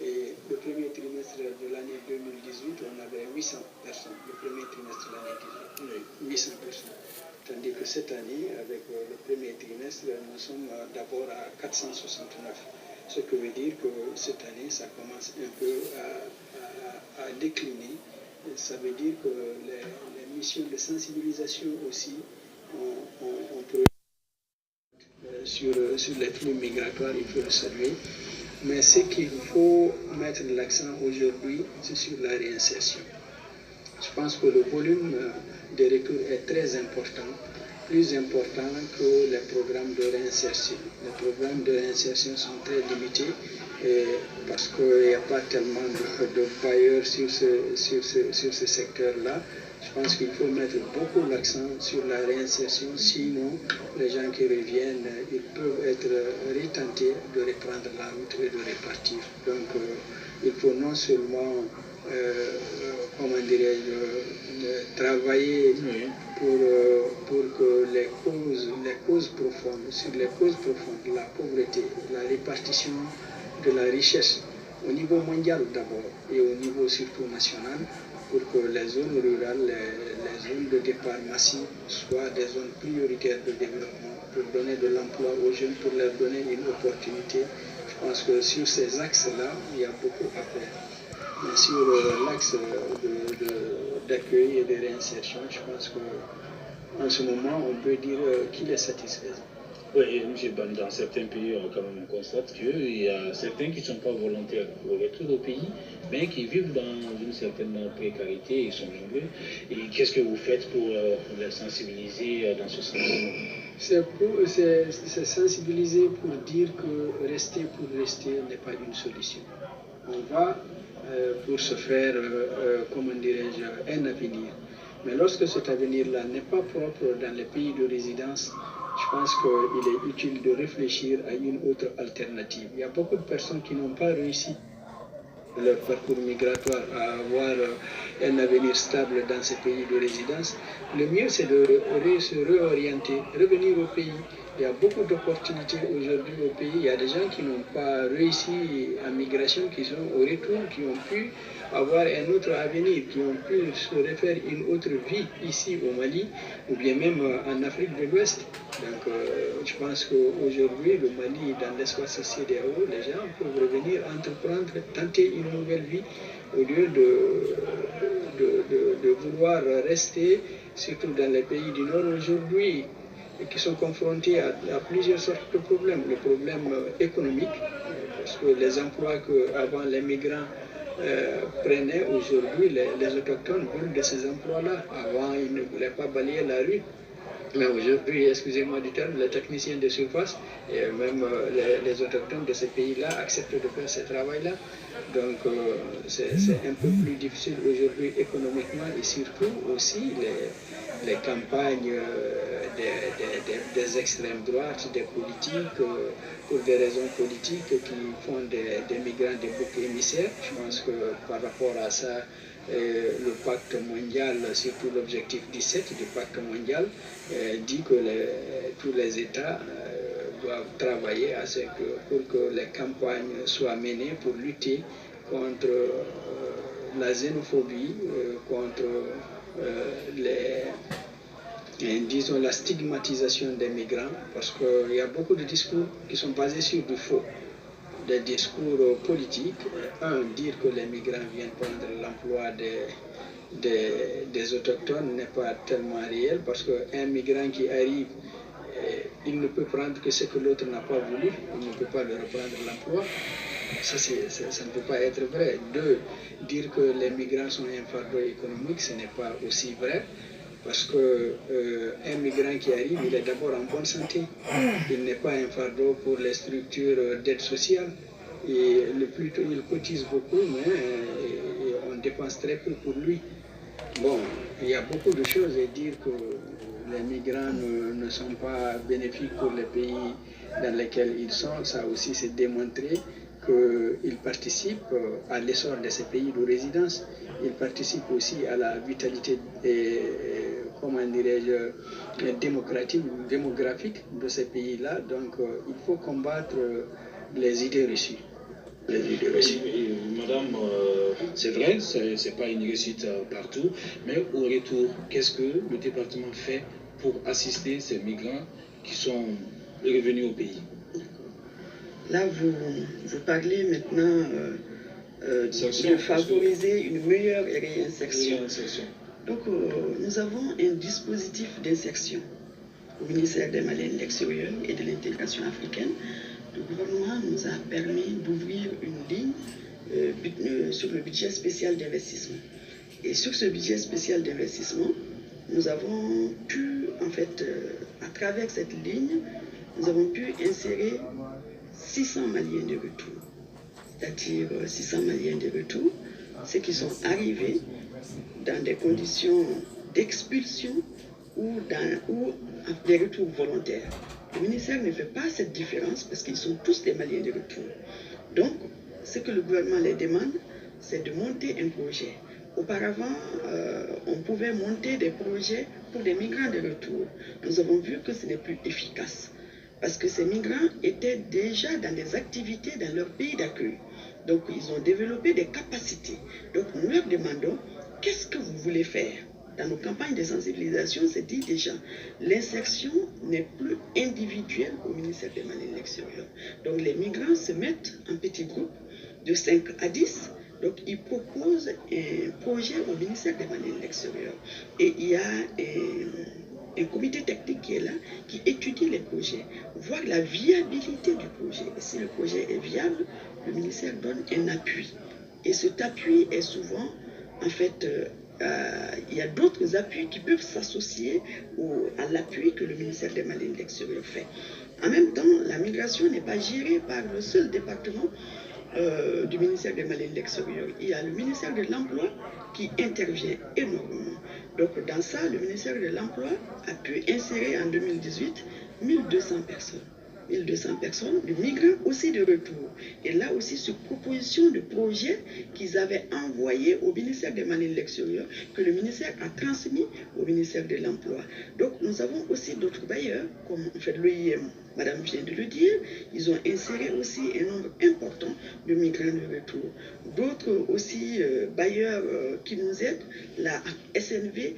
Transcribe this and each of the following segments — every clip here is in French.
Et le premier trimestre de l'année 2018, on avait 800 personnes. Le premier trimestre de l'année 2018, 800 personnes. Tandis que cette année, avec le premier trimestre, nous sommes d'abord à 469. Ce qui veut dire que cette année, ça commence un peu à décliner. Ça veut dire que les missions de sensibilisation aussi ont produit sur les flux migratoires, il faut le saluer. Mais ce qu'il faut mettre l'accent aujourd'hui, c'est sur la réinsertion. Je pense que le volume des retours est très important, plus important que les programmes de réinsertion. Les programmes de réinsertion sont très limités parce qu'il n'y a pas tellement de bailleurs sur ce secteur-là. Je pense qu'il faut mettre beaucoup l'accent sur la réinsertion, sinon les gens qui reviennent, ils peuvent être retentés de reprendre la route et de repartir. Donc il faut non seulement travailler pour que les causes profondes, sur les causes profondes, la pauvreté, la répartition de la richesse au niveau mondial d'abord et au niveau surtout national, pour que les zones rurales, les zones de départ massif soient des zones prioritaires de développement pour donner de l'emploi aux jeunes, pour leur donner une opportunité. Je pense que sur ces axes-là, il y a beaucoup à faire. Mais sur l'axe d'accueil et de réinsertion, je pense qu'en ce moment, on peut dire qu'il est satisfaisant. Oui, M. Ban, dans certains pays, on constate qu'il y a certains qui ne sont pas volontaires pour retour au pays, mais qui vivent dans une certaine précarité, ils sont nombreux. Et qu'est-ce que vous faites pour les sensibiliser dans ce sens? C'est sensibiliser pour dire que rester pour rester n'est pas une solution. On va pour se faire, un avenir. Mais lorsque cet avenir-là n'est pas propre dans les pays de résidence, je pense qu'il est utile de réfléchir à une autre alternative. Il y a beaucoup de personnes qui n'ont pas réussi leur parcours migratoire à avoir un avenir stable dans ces pays de résidence. Le mieux, c'est de se réorienter, revenir au pays. Il y a beaucoup d'opportunités aujourd'hui au pays. Il y a des gens qui n'ont pas réussi en migration, qui sont au retour, qui ont pu avoir un autre avenir, qui ont pu se refaire une autre vie ici au Mali, ou bien même en Afrique de l'Ouest. Donc je pense qu'aujourd'hui, le Mali, dans l'espace CEDEAO, les gens peuvent revenir, entreprendre, tenter une nouvelle vie, au lieu de vouloir rester, surtout dans les pays du Nord aujourd'hui, qui sont confrontés à plusieurs sortes de problèmes. Le problème économique, parce que les emplois qu'avant les migrants prenaient, aujourd'hui les autochtones veulent de ces emplois-là. Avant, ils ne voulaient pas balayer la rue. Mais aujourd'hui, excusez-moi du terme, les techniciens de surface et même les autochtones de ces pays-là acceptent de faire ce travail-là. Donc c'est un peu plus difficile aujourd'hui économiquement et surtout aussi les campagnes des extrêmes droites, des politiques, pour des raisons politiques qui font des migrants des boucs émissaires. Je pense que par rapport à ça, le pacte mondial, surtout l'objectif 17 du pacte mondial, dit que tous les États doivent travailler pour que les campagnes soient menées pour lutter contre la xénophobie, contre la stigmatisation des migrants, parce qu'il y a beaucoup de discours qui sont basés sur du faux. Des discours politiques. Dire que les migrants viennent prendre l'emploi des autochtones n'est pas tellement réel, parce qu'un migrant qui arrive, il ne peut prendre que ce que l'autre n'a pas voulu, il ne peut pas leur reprendre l'emploi. Ça ne peut pas être vrai. Dire que les migrants sont un fardeau économique, ce n'est pas aussi vrai. Parce qu'un migrant qui arrive, il est d'abord en bonne santé. Il n'est pas un fardeau pour les structures d'aide sociale. Et plutôt, il cotise beaucoup, mais on dépense très peu pour lui. Bon, il y a beaucoup de choses à dire que les migrants ne sont pas bénéfiques pour les pays dans lesquels ils sont. Ça aussi, c'est démontré qu'ils participent à l'essor de ces pays de résidence. Ils participent aussi à la vitalité démographique de ces pays-là. Donc, il faut combattre les idées reçues. Les idées reçues. Madame, c'est vrai, c'est pas une réussite partout, mais au retour, qu'est-ce que le département fait pour assister ces migrants qui sont revenus au pays? Là, vous parlez maintenant de favoriser une meilleure réinsertion. Donc, nous avons un dispositif d'insertion au ministère des Maliens de l'extérieur et de l'intégration africaine. Le gouvernement nous a permis d'ouvrir une ligne sur le budget spécial d'investissement. Et sur ce budget spécial d'investissement, nous avons pu, en fait, à travers cette ligne, nous avons pu insérer 600 Maliens de retour. C'est-à-dire 600 Maliens de retour, ceux qui sont arrivés dans des conditions d'expulsion ou des retours volontaires. Le ministère ne fait pas cette différence parce qu'ils sont tous des Maliens de retour. Donc, ce que le gouvernement les demande, c'est de monter un projet. Auparavant, on pouvait monter des projets pour des migrants de retour. Nous avons vu que ce n'est plus efficace parce que ces migrants étaient déjà dans des activités dans leur pays d'accueil. Donc, ils ont développé des capacités. Donc, nous leur demandons, qu'est-ce que vous voulez faire? Dans nos campagnes de sensibilisation, c'est dit déjà, l'insertion n'est plus individuelle au ministère des Maliens de l'extérieur. Donc, les migrants se mettent en petits groupes de 5 à 10. Donc, ils proposent un projet au ministère des Maliens de l'extérieur. Et il y a un comité technique qui est là, qui étudie les projets, voir la viabilité du projet. Et si le projet est viable, le ministère donne un appui. Et cet appui est souvent, en fait, il y a d'autres appuis qui peuvent s'associer à l'appui que le ministère des Maliens de l'extérieur fait. En même temps, la migration n'est pas gérée par le seul département du ministère des Maliens de l'extérieur. Il y a le ministère de l'Emploi qui intervient énormément. Donc dans ça, le ministère de l'Emploi a pu insérer en 2018 1200 personnes. 1200 personnes, de migrants aussi de retour. Et là aussi, sur proposition de projets qu'ils avaient envoyés au ministère des Maliens de l'extérieur, que le ministère a transmis au ministère de l'Emploi. Donc, nous avons aussi d'autres bailleurs, comme en fait l'OIM, Madame vient de le dire, ils ont inséré aussi un nombre important de migrants de retour. D'autres aussi bailleurs qui nous aident, la SNV,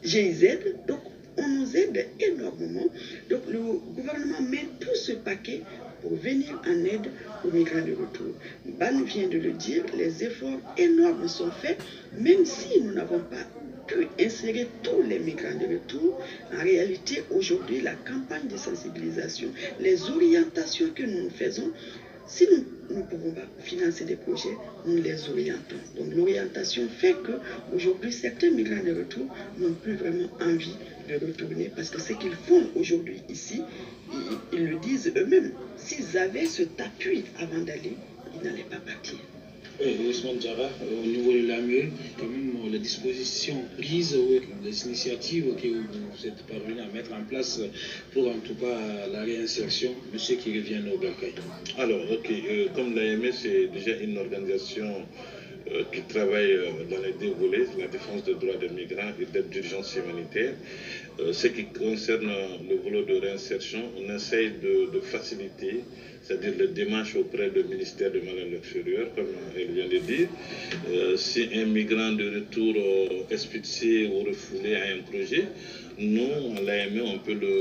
GIZ, donc on nous aide énormément. Donc le gouvernement met tout ce paquet pour venir en aide aux migrants de retour. Ban vient de le dire, les efforts énormes sont faits, même si nous n'avons pas pu insérer tous les migrants de retour. En réalité, aujourd'hui, la campagne de sensibilisation, les orientations que nous faisons, si nous ne pouvons pas financer des projets, nous les orientons. Donc l'orientation fait qu'aujourd'hui, certains migrants de retour n'ont plus vraiment envie de retourner parce que ce qu'ils font aujourd'hui ici, ils le disent eux-mêmes. S'ils avaient cet appui avant d'aller, ils n'allaient pas partir. Ousmane Diarra, au niveau de l'AME, quand même, les dispositions prises, les initiatives que vous êtes parvenus à mettre en place pour en tout cas la réinsertion de ceux qui reviennent au Bercail. Alors, comme l'AME, c'est déjà une organisation qui travaille dans les deux volets, la défense des droits des migrants et d'aide d'urgence humanitaire. Ce qui concerne le volet de réinsertion, on essaye de faciliter, c'est-à-dire les démarches auprès du ministère des Maliens de l'extérieur, comme elle vient de dire. Si un migrant de retour expulsé ou refoulé a un projet, nous, à l'AME, on peut le